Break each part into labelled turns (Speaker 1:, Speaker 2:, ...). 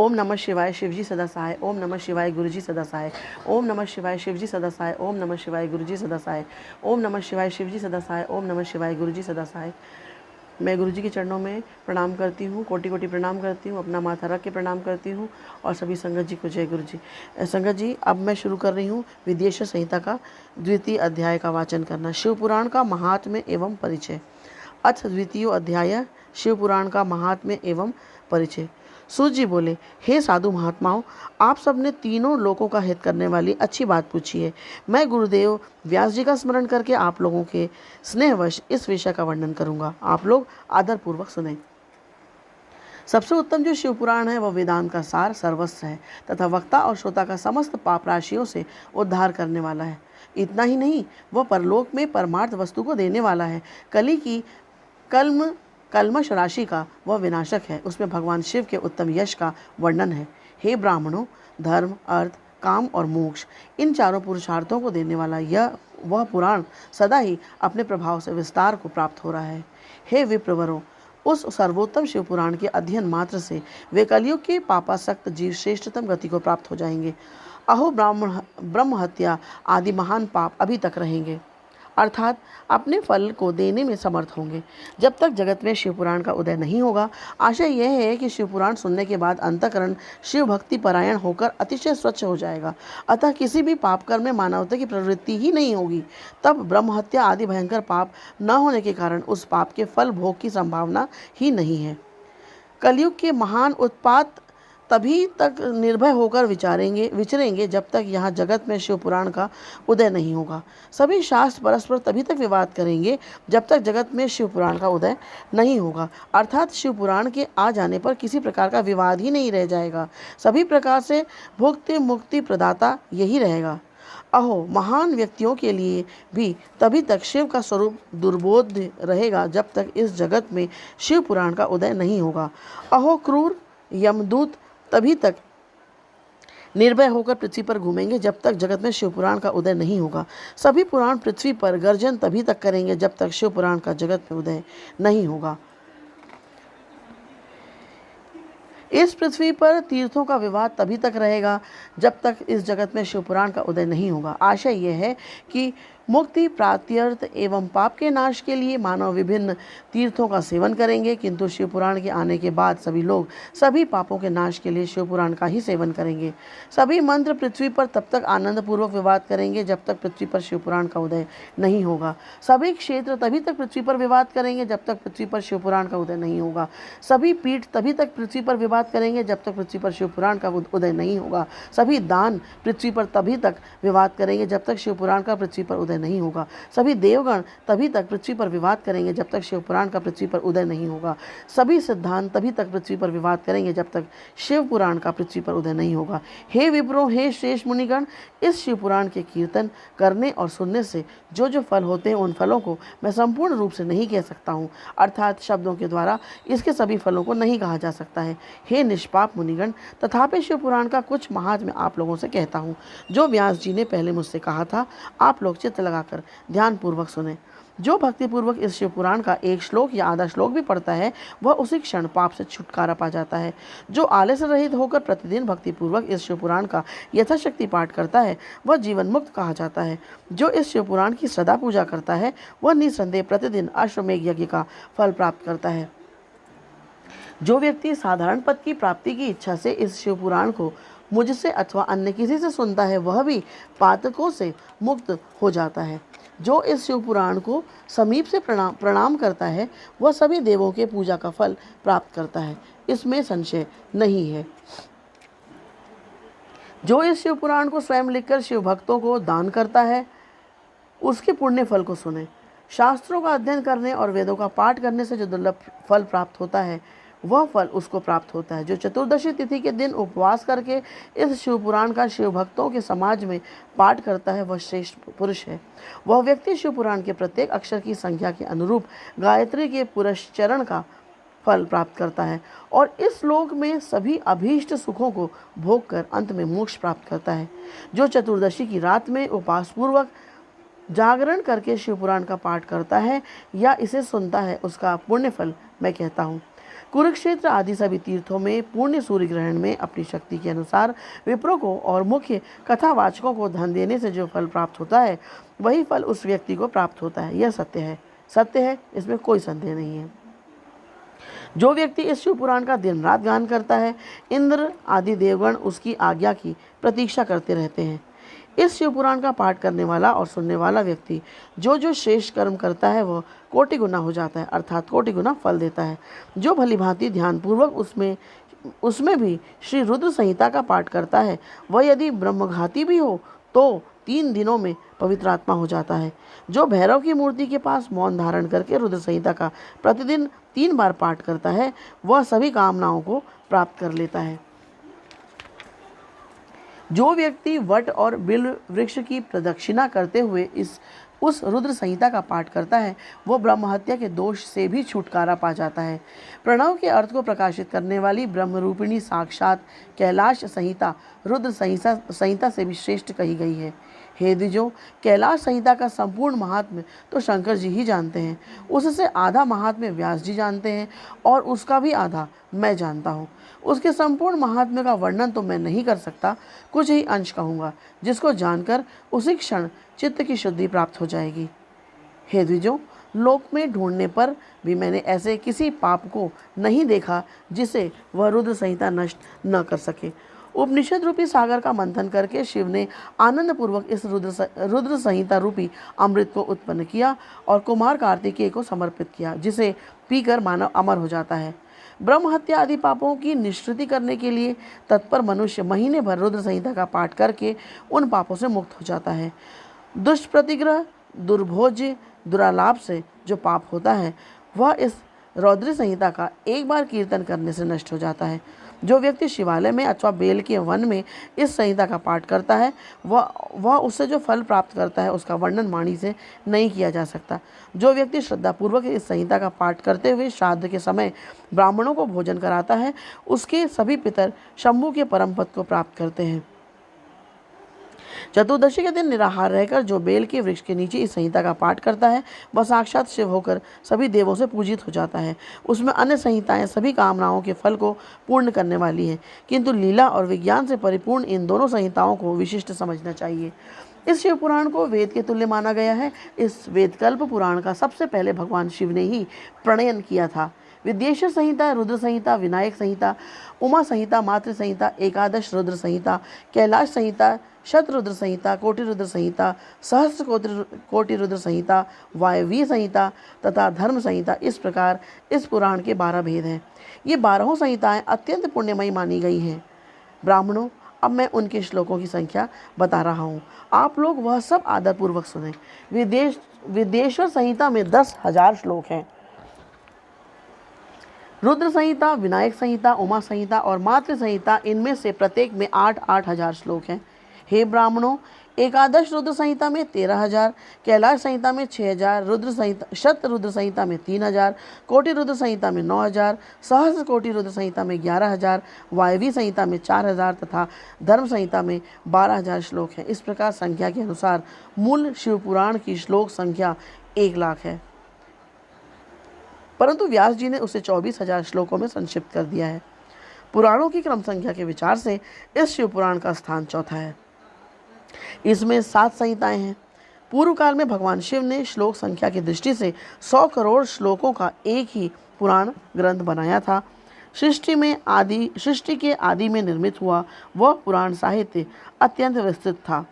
Speaker 1: ओम नमः शिवाय शिवजी सदा सहाय। ओम नमः शिवाय गुरुजी सदा सहाय। ओम नमः शिवाय शिवजी सदा सहाय। ओम नमः शिवाय गुरुजी सदा सहाय। ओम नमः शिवाय शिवजी सदा सहाय। ओम नमः शिवाय गुरुजी सदा सहाय। मैं गुरुजी के चरणों में प्रणाम करती हूँ, कोटि कोटि प्रणाम करती हूँ, अपना माथा रख के प्रणाम करती हूँ और सभी संगत जी को जय गुरु जी। संगत जी, अब मैं शुरू कर रही हूँ विदेश संहिता का 2 अध्याय का वाचन करना। शिव पुराण का महात्म्य एवं परिचय। अथ 2 अध्याय शिव पुराण का महात्म्य एवं परिचय। सूत जी बोले, हे साधु महात्माओं, आप सबने तीनों लोकों का हित करने वाली अच्छी बात पूछी है। मैं गुरुदेव व्यास जी का स्मरण करके आप लोगों के स्नेहवश इस विषय का वर्णन करूंगा। आप लोग आदरपूर्वक सुने। सबसे उत्तम जो शिव पुराण है वह वेदांत का सार सर्वस्व है तथा वक्ता और श्रोता का समस्त पाप राशियों से उद्धार करने वाला है। इतना ही नहीं, वह परलोक में परमार्थ वस्तु को देने वाला है। कली की कल्मश राशि का वह विनाशक है। उसमें भगवान शिव के उत्तम यश का वर्णन है। हे ब्राह्मणों, धर्म, अर्थ, काम और मोक्ष, इन चारों पुरुषार्थों को देने वाला वह पुराण सदा ही अपने प्रभाव से विस्तार को प्राप्त हो रहा है। हे विप्रवरों, उस सर्वोत्तम शिव पुराण के अध्ययन मात्र से वे कलयुग के पापासक्त जीव श्रेष्ठतम गति को प्राप्त हो जाएंगे। अहो ब्रह्म हत्या आदि महान पाप अभी तक रहेंगे, अर्थात अपने फल को देने में समर्थ होंगे, जब तक जगत में शिव पुराण का उदय नहीं होगा। आशय यह है कि शिव पुराण सुनने के बाद अंतःकरण शिव भक्ति परायण होकर अतिशय स्वच्छ हो जाएगा, अतः किसी भी पाप कर्म में मानवता की प्रवृत्ति ही नहीं होगी। तब ब्रह्म हत्या आदि भयंकर पाप न होने के कारण उस पाप के फल भोग की संभावना ही नहीं है। कलयुग के महान उत्पात तभी तक निर्भय होकर विचरेंगे जब तक यहाँ जगत में शिव पुराण का उदय नहीं होगा। सभी शास्त्र परस्पर तभी तक विवाद करेंगे जब तक जगत में शिव पुराण का उदय नहीं होगा, अर्थात शिव पुराण के आ जाने पर किसी प्रकार का विवाद ही नहीं रह जाएगा। सभी प्रकार से भुक्ति मुक्ति प्रदाता यही रहेगा। अहो, महान व्यक्तियों के लिए भी तभी तक शिव का स्वरूप दुर्बोध रहेगा जब तक इस जगत में शिव पुराण का उदय नहीं होगा। अहो, क्रूर यमदूत तभी तक निर्भय होकर पृथ्वी पर घूमेंगे जब तक जगत में शिव पुराण का उदय नहीं होगा। सभी पुराण पृथ्वी पर गर्जन तभी तक करेंगे जब तक शिव पुराण का जगत में उदय नहीं होगा। इस पृथ्वी पर तीर्थों का विवाद तभी तक रहेगा जब तक इस जगत में शिव पुराण का उदय नहीं होगा। आशय यह है कि मुक्ति प्राप्त्यर्थ एवं पाप के नाश के लिए मानव विभिन्न तीर्थों का सेवन करेंगे, किंतु शिव पुराण के आने के बाद सभी लोग सभी पापों के नाश के लिए शिव पुराण का ही सेवन करेंगे। सभी मंत्र पृथ्वी पर तब तक आनंद पूर्वक विवाद करेंगे जब तक पृथ्वी पर शिव पुराण का उदय नहीं होगा। सभी क्षेत्र तभी तक पृथ्वी पर विवाद करेंगे जब तक पृथ्वी पर शिव पुराण का उदय नहीं होगा। सभी पीठ तभी तक पृथ्वी पर विवाद करेंगे जब तक पृथ्वी पर शिव पुराण का उदय नहीं होगा। सभी दान पृथ्वी पर तभी तक विवाद करेंगे जब तक शिव पुराण का पृथ्वी पर उदय नहीं होगा। सभी देवगण तभी तक पृथ्वी पर विवाद करेंगे जब तक शिव पुराण का पृथ्वी पर उदय नहीं होगा। सभी सिद्धांत तभी तक पृथ्वी पर विवाद करेंगे जब तक शिव पुराण का पृथ्वी पर उदय नहीं होगा। हे विप्रो, हे श्रेष्ठ मुनिगण, इस शिव पुराण के कीर्तन करने और सुनने से जो जो फल होते हैं उन फलों को मैं संपूर्ण रूप से नहीं कह सकता हूँ, अर्थात शब्दों के द्वारा इसके सभी फलों को नहीं कहा जा सकता है। हे निष्पाप मुनिगण, तथापि शिव पुराण का कुछ महात्म्य आप लोगों से कहता हूँ, जो व्यास जी ने पहले मुझसे कहा था। आप लोग चित्त लगाकर ध्यान पूर्वक सुने। जो भक्ति पूर्वक इस शिव पुराण का एक श्लोक या आधा श्लोक भी पढ़ता है वह उसी क्षण पाप से छुटकारा पा जाता है। जो आलस्य रहित होकर प्रतिदिन भक्ति पूर्वक इस शिव पुराण का यथाशक्ति पाठ करता है वह जीवन मुक्त कहा जाता है। जो इस शिव पुराण की सदा पूजा करता है वह निसंदेह प्रतिदिन अश्वमेघ यज्ञ का फल प्राप्त करता है। जो व्यक्ति साधारण पद की प्राप्ति की इच्छा से इस शिव पुराण को मुझसे अथवा अन्य किसी से सुनता है वह भी पातकों से मुक्त हो जाता है। जो इस शिव पुराण को समीप से प्रणाम करता है वह सभी देवों के पूजा का फल प्राप्त करता है, इसमें संशय नहीं है। जो इस शिव पुराण को स्वयं लिखकर शिव भक्तों को दान करता है उसके पुण्य फल को सुने। शास्त्रों का अध्ययन करने और वेदों का पाठ करने से जो दुर्लभ फल प्राप्त होता है वह फल उसको प्राप्त होता है। जो चतुर्दशी तिथि के दिन उपवास करके इस शिव पुराण का शिव भक्तों के समाज में पाठ करता है वह श्रेष्ठ पुरुष है। वह व्यक्ति शिव पुराण के प्रत्येक अक्षर की संख्या के अनुरूप गायत्री के पुरस्चरण का फल प्राप्त करता है और इस लोक में सभी अभीष्ट सुखों को भोग कर अंत में मोक्ष प्राप्त करता है। जो चतुर्दशी की रात में उपास पूर्वक जागरण करके शिव पुराण का पाठ करता है या इसे सुनता है उसका पुण्य फल मैं कहता हूँ। कुरुक्षेत्र आदि सभी तीर्थों में पुण्य सूर्य ग्रहण में अपनी शक्ति के अनुसार विप्रों को और मुख्य कथावाचकों को धन देने से जो फल प्राप्त होता है वही फल उस व्यक्ति को प्राप्त होता है। यह सत्य है, इसमें कोई संदेह नहीं है। जो व्यक्ति इस शिव पुराण का दिन रात गान करता है, इंद्र आदि देवगण उसकी आज्ञा की प्रतीक्षा करते रहते हैं। इस शिव पुराण का पाठ करने वाला और सुनने वाला व्यक्ति जो श्रेष्ठ कर्म करता है वह कोटि गुना हो जाता है, अर्थात कोटि गुना फल देता है। जो भली भांति ध्यानपूर्वक उसमें भी श्री रुद्र संहिता का पाठ करता है वह यदि ब्रह्मघाती भी हो तो 3 दिनों में पवित्र आत्मा हो जाता है। जो भैरव की मूर्ति के पास मौन धारण करके रुद्र संहिता का प्रतिदिन 3 बार पाठ करता है वह सभी कामनाओं को प्राप्त कर लेता है। जो व्यक्ति वट और बिल्व वृक्ष की प्रदक्षिणा करते हुए उस रुद्र संहिता का पाठ करता है वो ब्रह्महत्या के दोष से भी छुटकारा पा जाता है। प्रणव के अर्थ को प्रकाशित करने वाली ब्रह्मरूपिणी साक्षात कैलाश संहिता रुद्र संहिता से भी श्रेष्ठ कही गई है। हे द्विजों, कैलाश संहिता का संपूर्ण महात्म्य तो शंकर जी ही जानते हैं, उससे आधा महात्म्य व्यास जी जानते हैं और उसका भी आधा मैं जानता हूँ। उसके संपूर्ण महात्म्य का वर्णन तो मैं नहीं कर सकता, कुछ ही अंश कहूँगा जिसको जानकर उसी क्षण चित्त की शुद्धि प्राप्त हो जाएगी। हे द्विजों, लोक में ढूंढने पर भी मैंने ऐसे किसी पाप को नहीं देखा जिसे वह रुद्र संहिता नष्ट न कर सके। उपनिषद रूपी सागर का मंथन करके शिव ने आनंद पूर्वक इस रुद्र संहिता रूपी अमृत को उत्पन्न किया और कुमार कार्तिकेय को समर्पित किया, जिसे पीकर मानव अमर हो जाता है। ब्रह्म हत्या आदि पापों की निष्कृति करने के लिए तत्पर मनुष्य महीने भर रुद्र संहिता का पाठ करके उन पापों से मुक्त हो जाता है। दुष्ट प्रतिग्रह, दुर्भोज्य, दुरालाप से जो पाप होता है वह इस रौद्र संहिता का एक बार कीर्तन करने से नष्ट हो जाता है। जो व्यक्ति शिवालय में अथवा बेल के वन में इस संहिता का पाठ करता है वह उससे जो फल प्राप्त करता है उसका वर्णन वाणी से नहीं किया जा सकता। जो व्यक्ति श्रद्धापूर्वक इस संहिता का पाठ करते हुए श्राद्ध के समय ब्राह्मणों को भोजन कराता है उसके सभी पितर शंभु के परम पद को प्राप्त करते हैं। चतुर्दशी के दिन निराहार रहकर जो बेल के वृक्ष के नीचे इस संहिता का पाठ करता है वह साक्षात शिव होकर सभी देवों से पूजित हो जाता है। उसमें अन्य संहिताएं सभी कामनाओं के फल को पूर्ण करने वाली हैं, किंतु लीला और विज्ञान से परिपूर्ण इन दोनों संहिताओं को विशिष्ट समझना चाहिए। इस शिव पुराण को वेद के तुल्य माना गया है। इस वेदकल्प पुराण का सबसे पहले भगवान शिव ने ही प्रणयन किया था। विद्येश्वर संहिता, रुद्र संहिता, विनायक संहिता, उमा संहिता, मातृ संहिता, एकादश रुद्र संहिता, कैलाश संहिता, शतरुद्र संहिता, कोटि रुद्र संहिता, सहस्र कोटि रुद्र संहिता, वायवीय संहिता तथा धर्म संहिता, इस प्रकार इस पुराण के 12 भेद हैं। ये 12 संहिताएं अत्यंत पुण्यमयी मानी गई हैं। ब्राह्मणों, अब मैं उनके श्लोकों की संख्या बता रहा हूँ, आप लोग वह सब आदरपूर्वक सुने। विद्येश्वर संहिता में 10,000 श्लोक हैं। रुद्र संहिता, विनायक संहिता, उमा संहिता और मातृ संहिता, इनमें से प्रत्येक में 8-8 हजार श्लोक हैं। हे ब्राह्मणों, एकादश रुद्र संहिता में 13,000, कैलाश संहिता में 6,000, शत रुद्र संहिता में 3,000, कोटि रुद्र संहिता में 9,000, सहस्र कोटि रुद्र संहिता में 11,000, वायवी संहिता में 4,000 तथा धर्म संहिता में 12,000 श्लोक हैं। इस प्रकार संख्या के अनुसार मूल शिव पुराण की श्लोक संख्या 1,00,000 है, परंतु व्यास जी ने उसे 24,000 श्लोकों में संक्षिप्त कर दिया है। पुराणों की क्रम संख्या के विचार से इस शिव पुराण का स्थान चौथा है। इसमें 7 संहिताएं हैं। पूर्व काल में भगवान शिव ने श्लोक संख्या की दृष्टि से 100 करोड़ श्लोकों का एक ही पुराण ग्रंथ बनाया था। सृष्टि के आदि में निर्मित हुआ वह पुराण साहित्य अत्यंत विस्तृत था।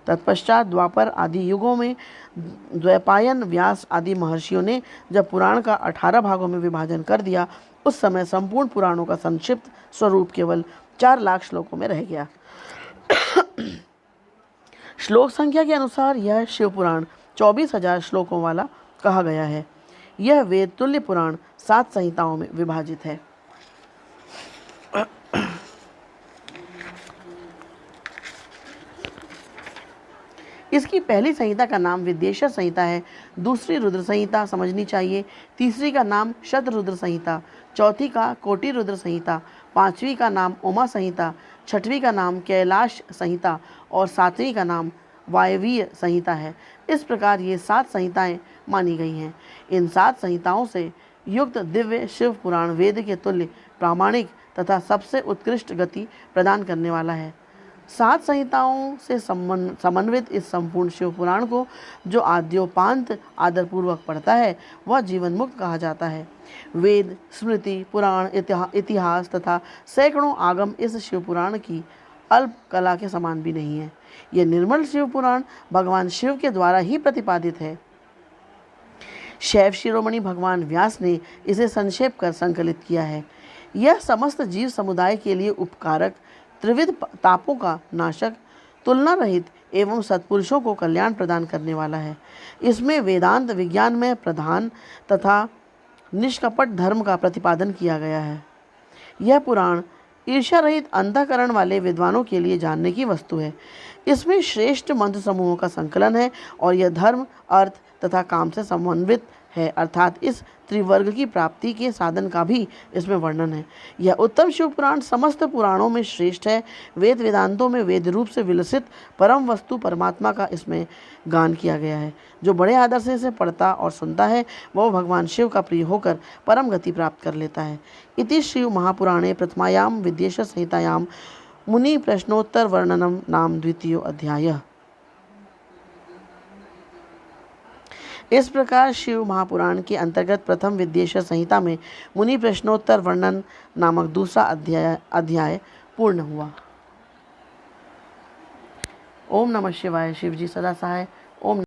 Speaker 1: तत्पश्चात द्वापर आदि युगों में द्वैपायन, व्यास आदि महर्षियों ने जब पुराण का 18 भागों में विभाजन कर दिया उस समय संपूर्ण पुराणों का संक्षिप्त स्वरूप केवल 4,00,000 श्लोकों में रह गया। श्लोक संख्या के अनुसार यह शिव पुराण 24,000 श्लोकों वाला कहा गया है। यह वेद तुल्य पुराण 7 संहिताओं में विभाजित है। इसकी पहली संहिता का नाम विद्येश्वर संहिता है, दूसरी रुद्र संहिता समझनी चाहिए, तीसरी का नाम शतरुद्र संहिता, चौथी का कोटि रुद्र संहिता, पांचवी का नाम उमा संहिता, छठवीं का नाम कैलाश संहिता और सातवीं का नाम वायवीय संहिता है। इस प्रकार ये 7 संहिताएं मानी गई हैं। इन 7 संहिताओं से युक्त दिव्य शिव पुराण वेद के तुल्य प्रामाणिक तथा सबसे उत्कृष्ट गति प्रदान करने वाला है। 7 संहिताओं से समन्वित इस संपूर्ण शिव पुराण को जो आद्योपांत आदरपूर्वक पढ़ता है वह जीवन मुक्त कहा जाता है। वेद, स्मृति, पुराण, इतिहास तथा सैकड़ों आगम इस शिव पुराण की अल्प कला के समान भी नहीं है। यह निर्मल शिव पुराण भगवान शिव के द्वारा ही प्रतिपादित है। शैव शिरोमणि भगवान व्यास ने इसे संक्षेप कर संकलित किया है। यह समस्त जीव समुदाय के लिए उपकारक, त्रिविध तापों का नाशक, तुलना रहित एवं सत्पुरुषों को कल्याण प्रदान करने वाला है। इसमें वेदांत विज्ञान में प्रधान तथा निष्कपट धर्म का प्रतिपादन किया गया है। यह पुराण ईर्ष्या रहित अंतःकरण वाले विद्वानों के लिए जानने की वस्तु है। इसमें श्रेष्ठ मंत्र समूहों का संकलन है और यह धर्म, अर्थ तथा काम से समन्वित है, अर्थात इस त्रिवर्ग की प्राप्ति के साधन का भी इसमें वर्णन है। यह उत्तम शिव पुराण समस्त पुराणों में श्रेष्ठ है। वेद वेदांतों में वेद रूप से विलसित परम वस्तु परमात्मा का इसमें गान किया गया है। जो बड़े आदर से इसे पढ़ता और सुनता है वह भगवान शिव का प्रिय होकर परम गति प्राप्त कर लेता है। इति शिव महापुराणे प्रथमायां विद्येश संहितायां मुनि प्रश्नोत्तर वर्णनम नाम द्वितीयो अध्यायः। इस प्रकार शिव महापुराण के अंतर्गत प्रथम विद्येश्वर संहिता में मुनि प्रश्नोत्तर वर्णन नामक दूसरा अध्याय पूर्ण हुआ। ओम नमः शिवाय। शिवजी सदा सहाय। ओम